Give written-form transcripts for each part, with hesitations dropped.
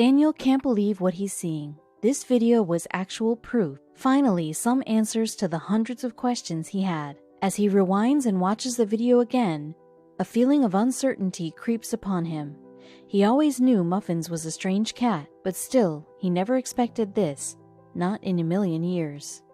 Daniel can't believe what he's seeing. This video was actual proof. Finally, some answers to the hundreds of questions he had. As he rewinds and watches the video again, a feeling of uncertainty creeps upon him. He always knew Muffins was a strange cat, but still, he never expected this. Not in a million years.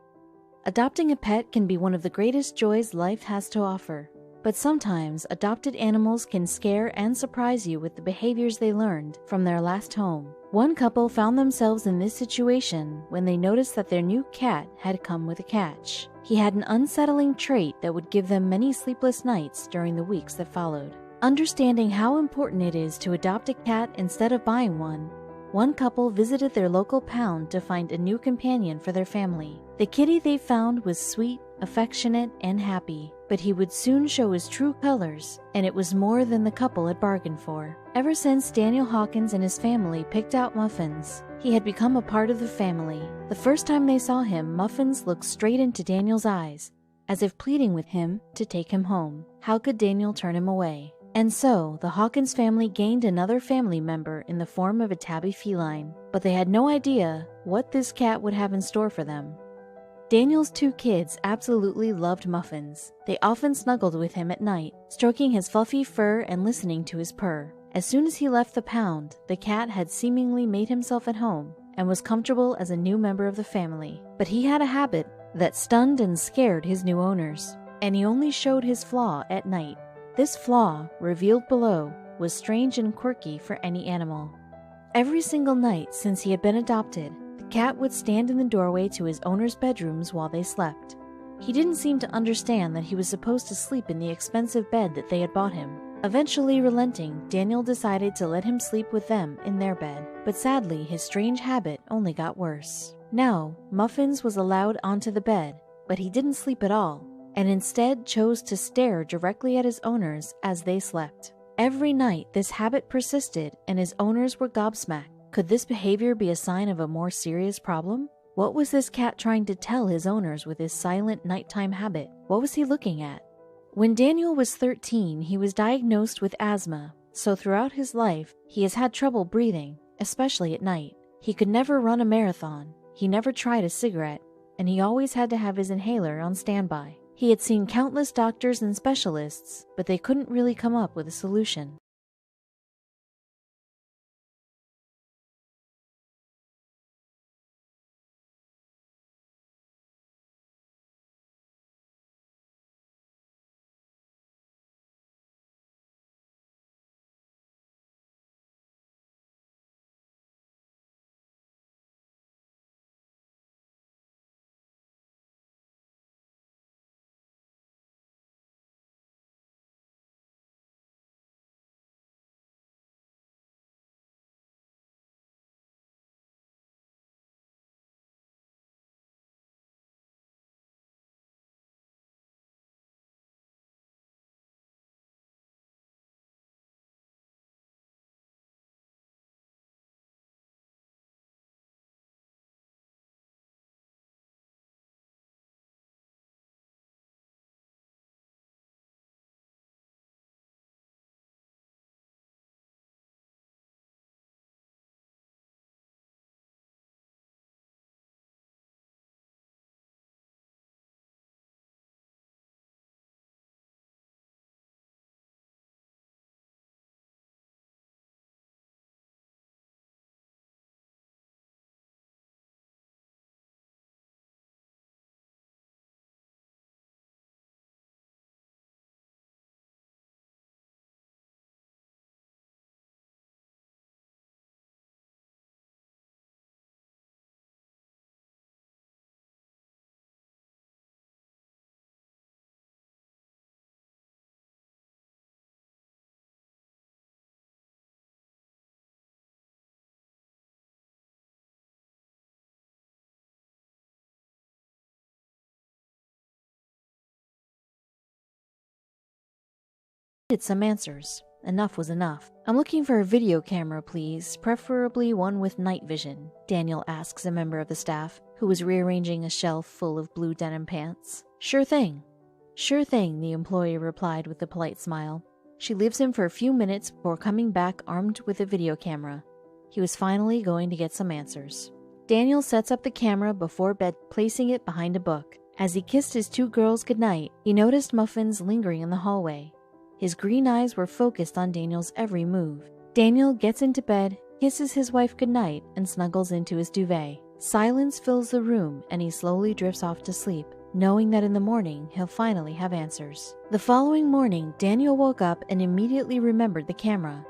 Adopting a pet can be one of the greatest joys life has to offer. But sometimes, adopted animals can scare and surprise you with the behaviors they learned from their last home. One couple found themselves in this situation when they noticed that their new cat had come with a catch. He had an unsettling trait that would give them many sleepless nights during the weeks that followed. Understanding how important it is to adopt a cat instead of buying one couple visited their local pound to find a new companion for their family. The kitty they found was sweet, affectionate, and happy, but he would soon show his true colors, and it was more than the couple had bargained for. Ever since Daniel Hawkins and his family picked out Muffins, he had become a part of the family. The first time they saw him, Muffins looked straight into Daniel's eyes, as if pleading with him to take him home. How could Daniel turn him away? And so, the Hawkins family gained another family member in the form of a tabby feline, but they had no idea what this cat would have in store for them. Daniel's two kids absolutely loved Muffins. They often snuggled with him at night, stroking his fluffy fur and listening to his purr. As soon as he left the pound, the cat had seemingly made himself at home and was comfortable as a new member of the family. But he had a habit that stunned and scared his new owners, and he only showed his flaw at night. This flaw, revealed below, was strange and quirky for any animal. Every single night since he had been adopted, the cat would stand in the doorway to his owner's bedrooms while they slept. He didn't seem to understand that he was supposed to sleep in the expensive bed that they had bought him. Eventually relenting, Daniel decided to let him sleep with them in their bed, but sadly his strange habit only got worse. Now, Muffins was allowed onto the bed, but he didn't sleep at all, and instead chose to stare directly at his owners as they slept. Every night this habit persisted and his owners were gobsmacked. Could this behavior be a sign of a more serious problem? What was this cat trying to tell his owners with his silent nighttime habit? What was he looking at? When Daniel was 13, he was diagnosed with asthma, so throughout his life, he has had trouble breathing, especially at night. He could never run a marathon, he never tried a cigarette, and he always had to have his inhaler on standby. He had seen countless doctors and specialists, but they couldn't really come up with a solution. Needed some answers. Enough was enough. I'm looking for a video camera, please, preferably one with night vision, Daniel asks a member of the staff, who was rearranging a shelf full of blue denim pants. Sure thing. Sure thing, the employee replied with a polite smile. She leaves him for a few minutes before coming back armed with a video camera. He was finally going to get some answers. Daniel sets up the camera before bed, placing it behind a book. As he kissed his 2 girls goodnight, he noticed Muffins lingering in the hallway. His green eyes were focused on Daniel's every move. Daniel gets into bed, kisses his wife goodnight, and snuggles into his duvet. Silence fills the room, and he slowly drifts off to sleep, knowing that in the morning he'll finally have answers. The following morning, Daniel woke up and immediately remembered the camera.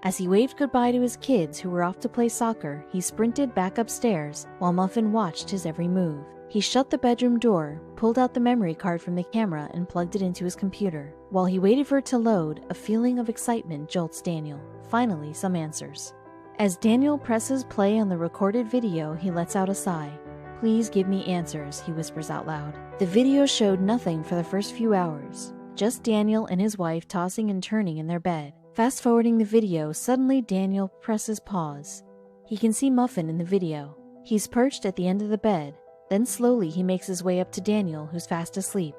As he waved goodbye to his kids who were off to play soccer, he sprinted back upstairs while Muffin watched his every move. He shut the bedroom door, pulled out the memory card from the camera, and plugged it into his computer. While he waited for it to load, a feeling of excitement jolts Daniel. Finally, some answers. As Daniel presses play on the recorded video, he lets out a sigh. "Please give me answers," he whispers out loud. The video showed nothing for the first few hours, just Daniel and his wife tossing and turning in their bed. Fast forwarding the video, suddenly Daniel presses pause. He can see Muffin in the video. He's perched at the end of the bed. Then slowly he makes his way up to Daniel, who's fast asleep.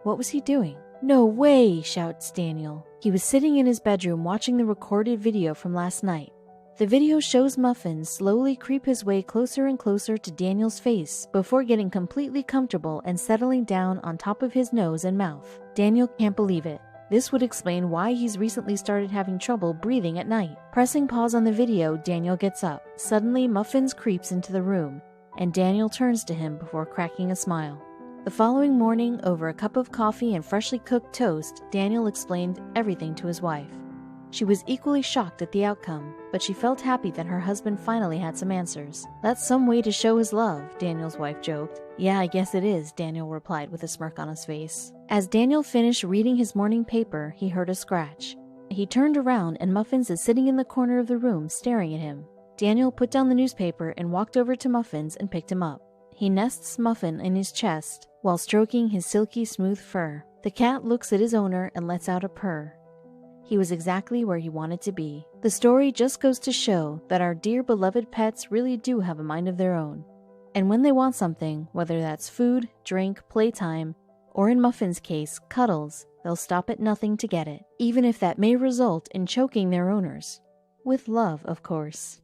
What was he doing? "No way!" shouts Daniel. He was sitting in his bedroom watching the recorded video from last night. The video shows Muffin slowly creep his way closer and closer to Daniel's face before getting completely comfortable and settling down on top of his nose and mouth. Daniel can't believe it. This would explain why he's recently started having trouble breathing at night. Pressing pause on the video, Daniel gets up. Suddenly, Muffins creeps into the room, and Daniel turns to him before cracking a smile. The following morning, over a cup of coffee and freshly cooked toast, Daniel explained everything to his wife. She was equally shocked at the outcome, but she felt happy that her husband finally had some answers. "That's some way to show his love," Daniel's wife joked. "Yeah, I guess it is," Daniel replied with a smirk on his face. As Daniel finished reading his morning paper, he heard a scratch. He turned around and Muffins is sitting in the corner of the room staring at him. Daniel put down the newspaper and walked over to Muffins and picked him up. He nests Muffin in his chest while stroking his silky smooth fur. The cat looks at his owner and lets out a purr. He was exactly where he wanted to be. The story just goes to show that our dear beloved pets really do have a mind of their own. And when they want something, whether that's food, drink, playtime, or in Muffin's case, cuddles, they'll stop at nothing to get it, even if that may result in choking their owners. With love, of course.